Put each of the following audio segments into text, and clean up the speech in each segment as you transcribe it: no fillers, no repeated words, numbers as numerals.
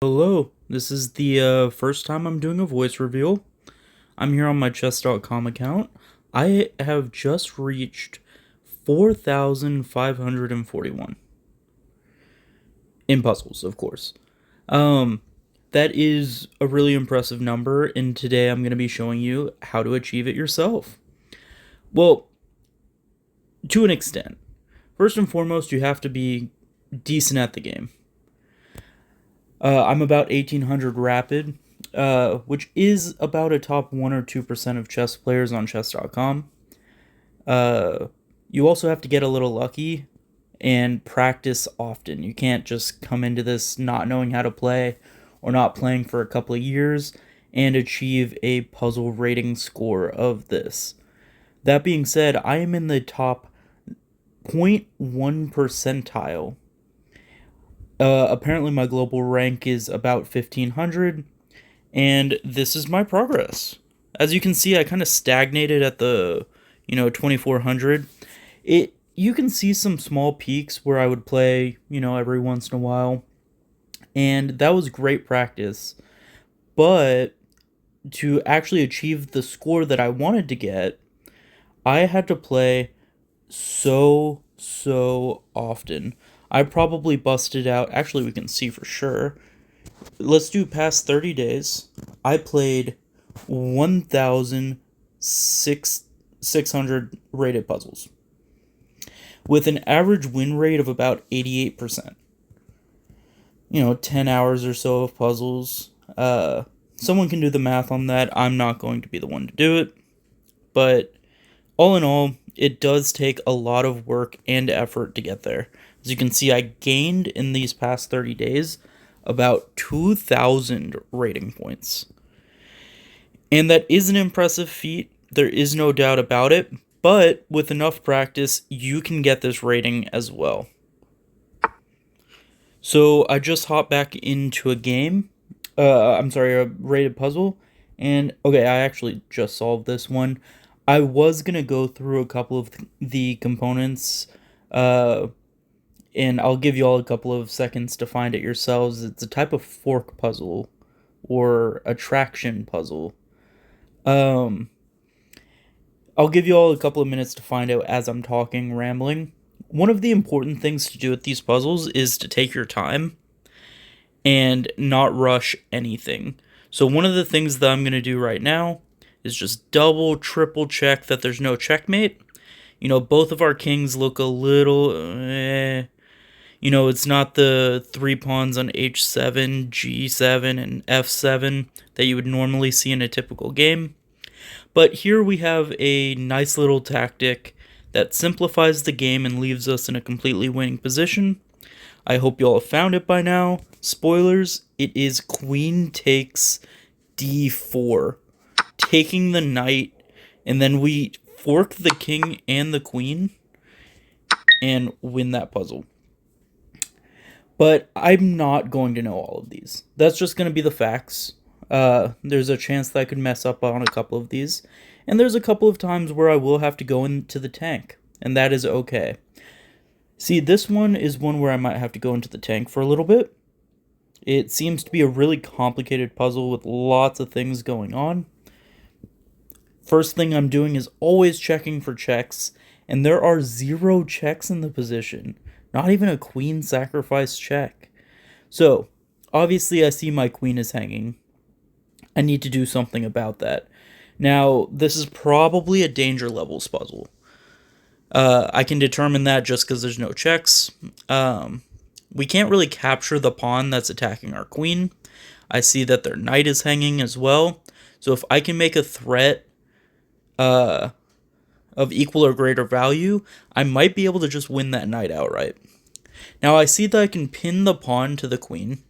Hello, this is the first time I'm doing a voice reveal. I'm here on my chess.com account. I have just reached 4,541 in puzzles, of course. Um, that is a really impressive number, and today I'm going to be showing you how to achieve it yourself. Well, to an extent. First and foremost, you have to be decent at the game. I'm about 1800 rapid, which is about a top 1 or 2% of chess players on chess.com. You also have to get a little lucky and practice often. You can't just come into this not knowing how to play or not playing for a couple of years and achieve a puzzle rating score of this. That being said, I am in the top zero point 0.1 percentile. Apparently, my global rank is about 1500, and this is my progress. As you can see, I kind of stagnated at the 2400. You can see some small peaks where I would play every once in a while, and that was great practice. But to actually achieve the score that I wanted to get, I had to play so often. I probably busted out. Actually, we can see for sure. Let's do past 30 days. I played 1,600 rated puzzles with an average win rate of about 88%. 10 hours or so of puzzles. Someone can do the math on that. I'm not going to be the one to do it. But all in all, it does take a lot of work and effort to get there. As you can see, I gained in these past 30 days about 2,000 rating points. And that is an impressive feat. There is no doubt about it. But with enough practice, you can get this rating as well. So I just hopped back into a game. A rated puzzle. And okay, I actually just solved this one. I was going to go through a couple of the components, and I'll give you all a couple of seconds to find it yourselves. It's a type of fork puzzle or attraction puzzle. Um, I'll give you all a couple of minutes to find out as I'm talking, rambling. One of the important things to do with these puzzles is to take your time and not rush anything. So one of the things that I'm going to do right now is just double, triple check that there's no checkmate. Both of our kings look a little, it's not the three pawns on h7, g7, and f7 that you would normally see in a typical game. But here we have a nice little tactic that simplifies the game and leaves us in a completely winning position. I hope you all have found it by now. Spoilers, it is queen takes d4. Taking the knight, and then we fork the king and the queen and win that puzzle. But I'm not going to know all of these. That's just going to be the facts. There's a chance that I could mess up on a couple of these, and there's a couple of times where I will have to go into the tank, and that is okay. See, this one is one where I might have to go into the tank for a little bit. It seems to be a really complicated puzzle with lots of things going on. First thing I'm doing is always checking for checks, and there are 0 checks in the position. Not even a queen sacrifice check. So, obviously I see my queen is hanging. I need to do something about that. Now, this is probably a danger levels puzzle. I can determine that just because there's no checks. We can't really capture the pawn that's attacking our queen. I see that their knight is hanging as well. So if I can make a threat of equal or greater value, I might be able to just win that knight outright. Now I see that I can pin the pawn to the queen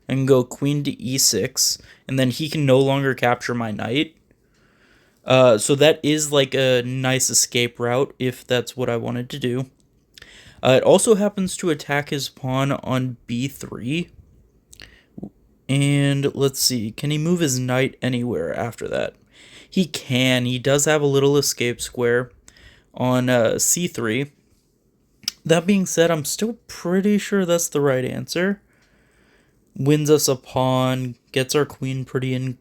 and go queen to e6, and then he can no longer capture my knight. So that is like a nice escape route if that's what I wanted to do. It also happens to attack his pawn on b3. And let's see, can he move his knight anywhere after that? He can. He does have a little escape square on c3. That being said, I'm still pretty sure that's the right answer. wins us a pawn, gets our queen pretty in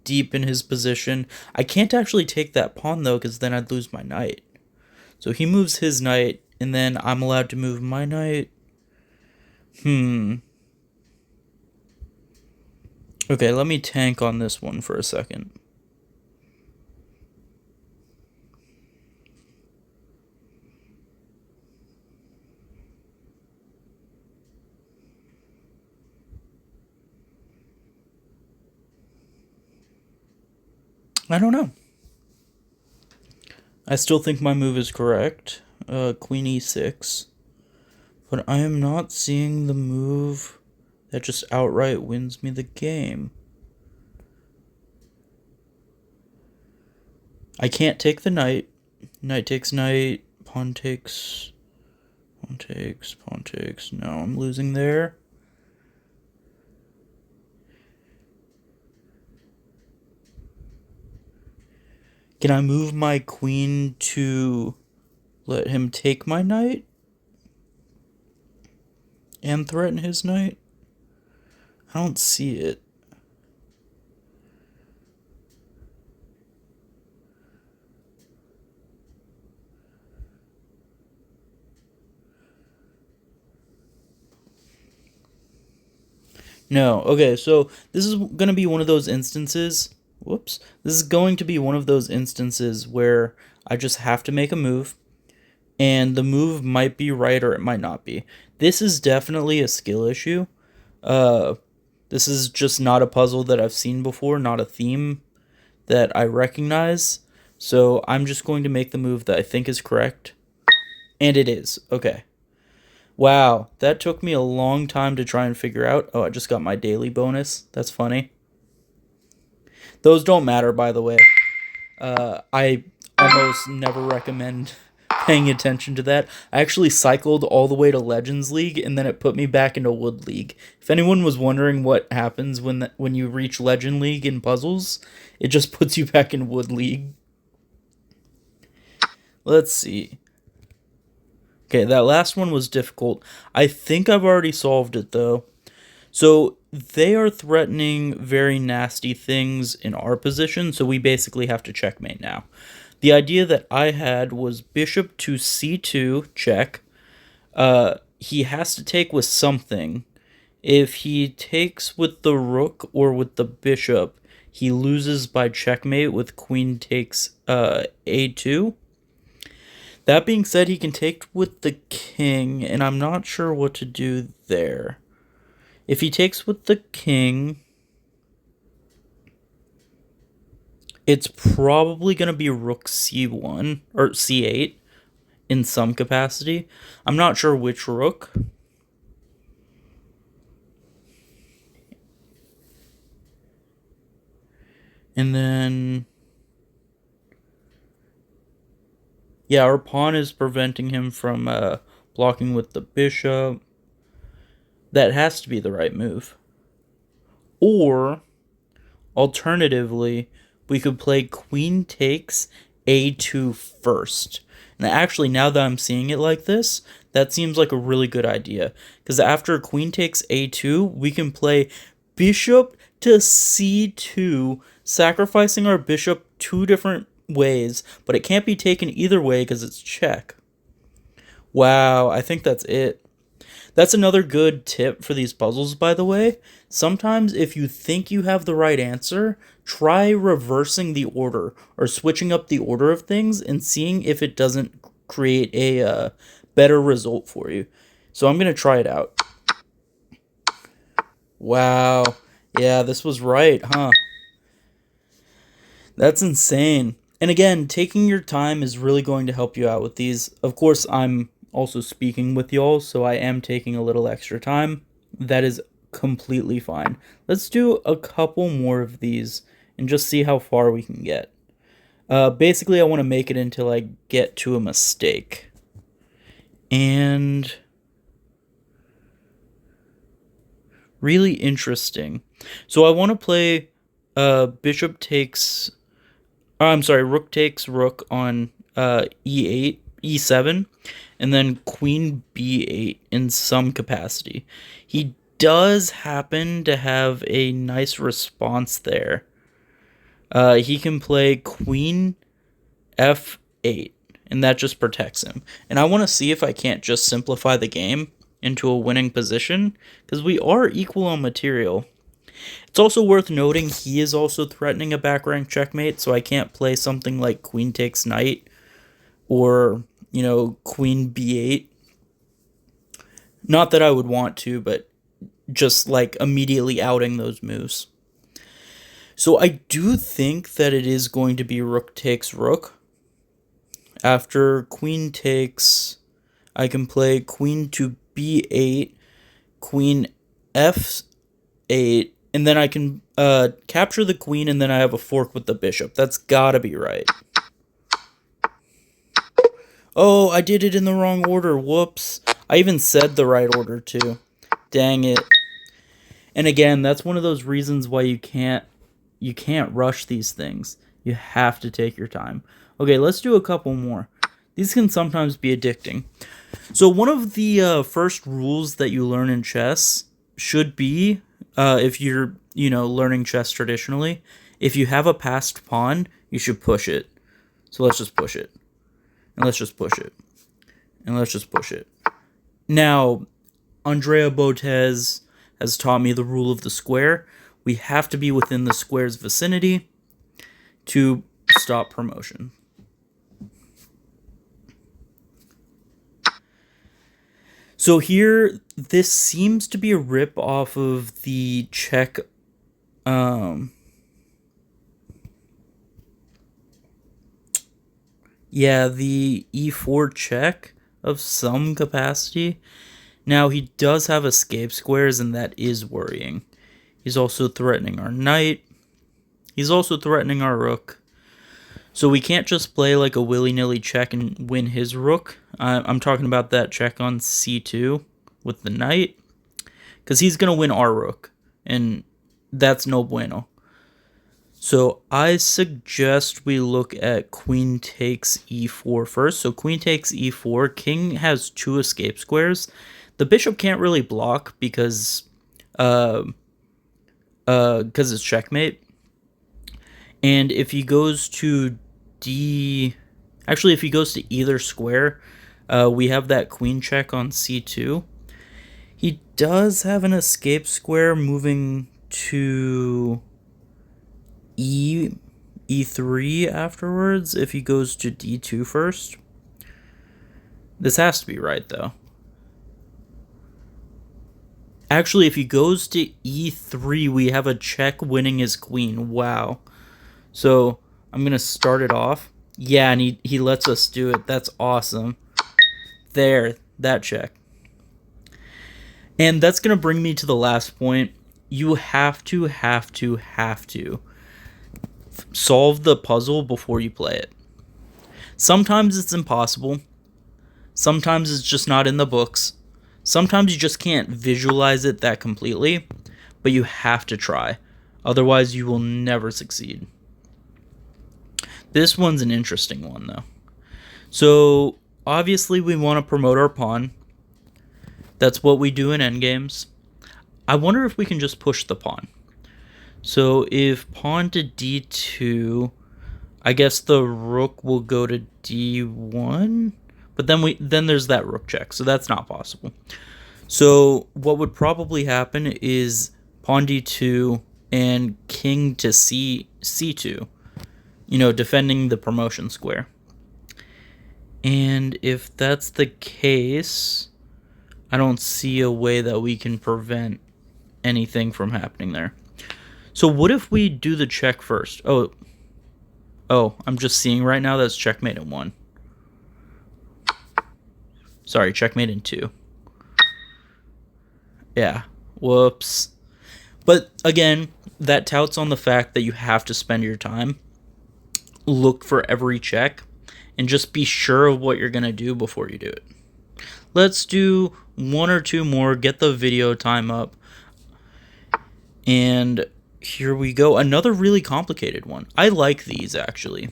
deep in his position. I can't actually take that pawn though, because then I'd lose my knight. So he moves his knight, and then I'm allowed to move my knight. Okay, let me tank on this one for a second. I don't know. I still think my move is correct. Queen e6. But I am not seeing the move that just outright wins me the game. I can't take the knight. Knight takes knight. Pawn takes. Pawn takes. Pawn takes. No, I'm losing there. Can I move my queen to let him take my knight? And threaten his knight? I don't see it. No. Okay, so this is going to be one of those instances. Whoops. This is going to be one of those instances where I just have to make a move, and the move might be right or it might not be. This is definitely a skill issue. Uh, this is just not a puzzle that I've seen before, not a theme that I recognize. So I'm just going to make the move that I think is correct. And it is. Okay. Wow, that took me a long time to try and figure out. Oh, I just got my daily bonus. That's funny. Those don't matter, by the way. I almost never recommend paying attention to that. I actually cycled all the way to Legends League, and then it put me back into Wood League. If anyone was wondering what happens when you reach Legend League in puzzles, it just puts you back in Wood League. Let's see. Okay, that last one was difficult. I think I've already solved it, though. So they are threatening very nasty things in our position, so we basically have to checkmate now. The idea that I had was bishop to c2, check. He has to take with something. If he takes with the rook or with the bishop, he loses by checkmate with queen takes a2. That being said, he can take with the king, and I'm not sure what to do there. If he takes with the king, it's probably going to be rook c1 or c8 in some capacity. I'm not sure which rook. And then, yeah, our pawn is preventing him from blocking with the bishop. That has to be the right move. Or, alternatively, we could play queen takes a2 first. And actually, now that I'm seeing it like this, that seems like a really good idea. Because after queen takes a2, we can play bishop to c2, sacrificing our bishop two different ways, but it can't be taken either way because it's check. Wow, I think that's it. That's another good tip for these puzzles, by the way. Sometimes if you think you have the right answer, try reversing the order or switching up the order of things and seeing if it doesn't create a better result for you. So I'm going to try it out. Wow. Yeah, this was right, huh? That's insane. And again, taking your time is really going to help you out with these. Of course, I'm also speaking with y'all, so I am taking a little extra time. That is completely fine. Let's do a couple more of these and just see how far we can get. Basically, I want to make it until I get to a mistake. And really interesting. So I want to play bishop takes... I'm sorry, rook takes rook on e8, e7, and then queen b8 in some capacity. He does happen to have a nice response there. He can play queen f8, and that just protects him. And I want to see if I can't just simplify the game into a winning position, because we are equal on material. It's also worth noting he is also threatening a back rank checkmate, so I can't play something like queen takes knight or, queen b8. Not that I would want to, but just like immediately outing those moves. So I do think that it is going to be rook takes rook. After queen takes, I can play queen to b8, queen f8, and then I can capture the queen, and then I have a fork with the bishop. That's gotta be right. Oh, I did it in the wrong order. Whoops. I even said the right order, too. Dang it. And again, that's one of those reasons why you can't rush these things. You have to take your time. Okay, let's do a couple more. These can sometimes be addicting. So one of the first rules that you learn in chess should be, if you're, learning chess traditionally, if you have a passed pawn, you should push it. So let's just push it. And let's just push it. And let's just push it. Now, Andrea Botez has taught me the rule of the square. We have to be within the square's vicinity to stop promotion. So here, this seems to be a rip off of the Czech, the e4 check of some capacity. Now, he does have escape squares, and that is worrying. He's also threatening our knight. He's also threatening our rook. So we can't just play like a willy-nilly check and win his rook. I'm talking about that check on c2 with the knight, because he's going to win our rook, and that's no bueno. So I suggest we look at queen takes e4 first. So queen takes e4. King has 2 escape squares. The bishop can't really block because it's checkmate. And if he goes to if he goes to either square, we have that queen check on c2. He does have an escape square moving to e3 afterwards if he goes to d2 first. This has to be right, though. Actually, if he goes to e3, we have a check winning his queen. Wow. So I'm going to start it off. Yeah, and he lets us do it. That's awesome. There, that check. And that's going to bring me to the last point. You have to solve the puzzle before you play it. Sometimes it's impossible. Sometimes it's just not in the books. Sometimes you just can't visualize it that completely, but you have to try. Otherwise, you will never succeed. This one's an interesting one, though. So, obviously, we want to promote our pawn. That's what we do in endgames. I wonder if we can just push the pawn. So, if pawn to d2, I guess the rook will go to d1. But then there's that rook check, so that's not possible. So what would probably happen is pawn d2 and king to c2, defending the promotion square. And if that's the case, I don't see a way that we can prevent anything from happening there. So what if we do the check first? Oh, I'm just seeing right now that's checkmate in 1. Sorry, checkmate in 2. Yeah, whoops. But again, that touts on the fact that you have to spend your time. Look for every check and just be sure of what you're going to do before you do it. Let's do 1 or 2 more, get the video time up. And here we go. Another really complicated one. I like these, actually.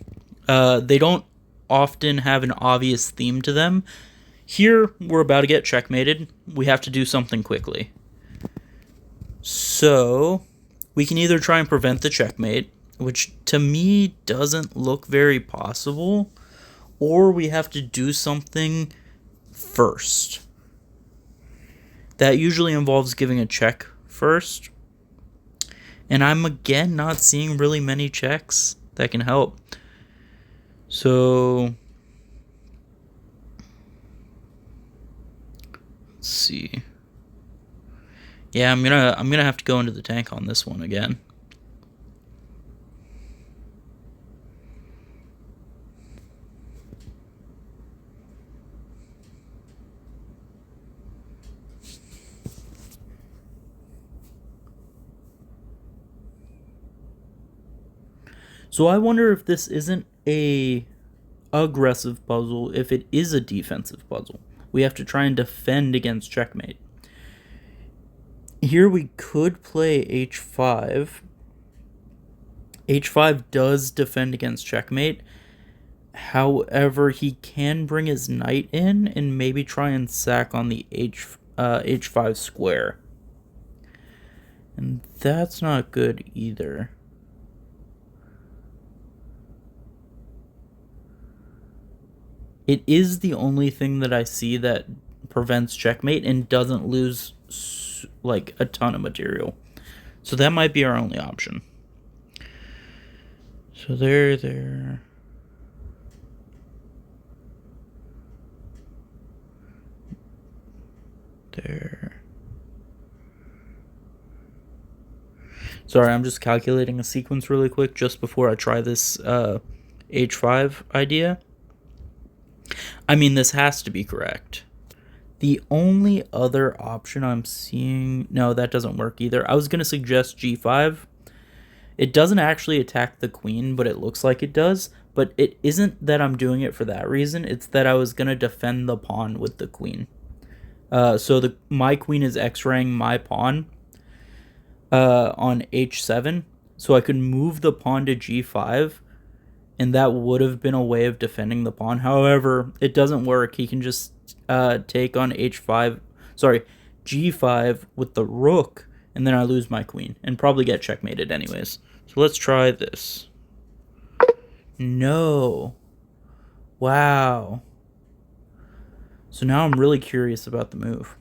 They don't often have an obvious theme to them. Here, we're about to get checkmated. We have to do something quickly. So we can either try and prevent the checkmate, which to me doesn't look very possible, or we have to do something first. That usually involves giving a check first. And I'm again not seeing really many checks that can help. So let's see. Yeah, I'm gonna have to go into the tank on this one again. So I wonder if this isn't a aggressive puzzle, if it is a defensive puzzle. We have to try and defend against checkmate. Here we could play h5. h5 does defend against checkmate. However, he can bring his knight in and maybe try and sack on the h5 square. And that's not good either. It is the only thing that I see that prevents checkmate and doesn't lose like a ton of material. So that might be our only option. So there. Sorry, I'm just calculating a sequence really quick just before I try this h5 idea. I mean, this has to be correct. The only other option I'm seeing... No, that doesn't work either. I was going to suggest g5. It doesn't actually attack the queen, but it looks like it does. But it isn't that I'm doing it for that reason. It's that I was going to defend the pawn with the queen. So my queen is x-raying my pawn on h7. So I could move the pawn to g5. And that would have been a way of defending the pawn. However, it doesn't work. He can just take on g5 with the rook, and then I lose my queen and probably get checkmated anyways. So let's try this. No. Wow. So now I'm really curious about the move.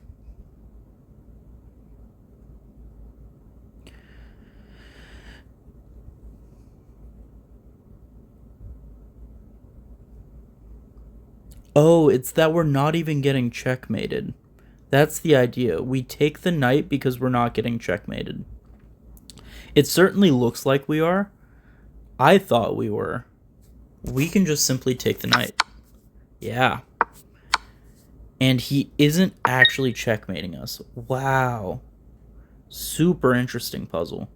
Oh, it's that we're not even getting checkmated. That's the idea. We take the knight because we're not getting checkmated. It certainly looks like we are. I thought we were. We can just simply take the knight. Yeah. And he isn't actually checkmating us. Wow. Super interesting puzzle.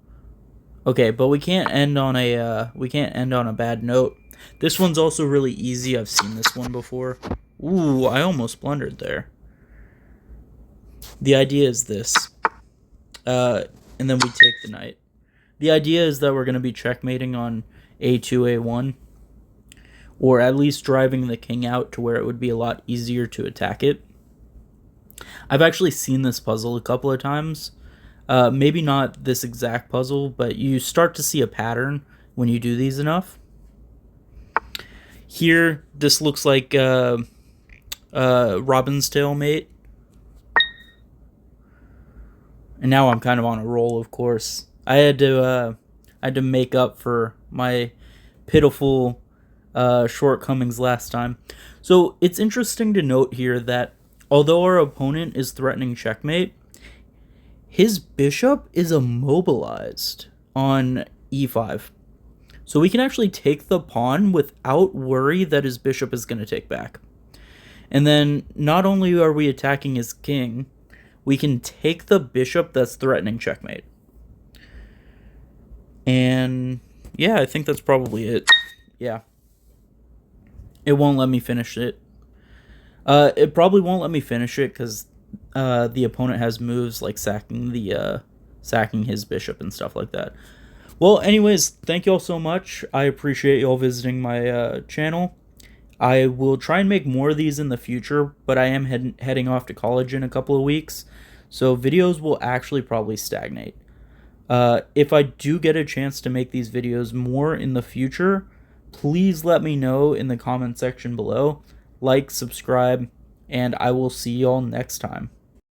Okay, but we can't end on a bad note. This one's also really easy. I've seen this one before. Ooh, I almost blundered there. The idea is this. And then we take the knight. The idea is that we're going to be checkmating on a2, a1. Or at least driving the king out to where it would be a lot easier to attack it. I've actually seen this puzzle a couple of times. Maybe not this exact puzzle, but you start to see a pattern when you do these enough. Here, this looks like Robin's Tail mate. And now I'm kind of on a roll, of course. I had to make up for my pitiful shortcomings last time. So it's interesting to note here that although our opponent is threatening checkmate, his bishop is immobilized on e5. So we can actually take the pawn without worry that his bishop is going to take back. And then not only are we attacking his king, we can take the bishop that's threatening checkmate. And yeah, I think that's probably it. Yeah. It won't let me finish it. It probably won't let me finish it because the opponent has moves like sacking his bishop and stuff like that. Well, anyways, thank you all so much. I appreciate you all visiting my channel. I will try and make more of these in the future, but I am heading off to college in a couple of weeks. So videos will actually probably stagnate. If I do get a chance to make these videos more in the future, please let me know in the comment section below. Like, subscribe, and I will see y'all next time.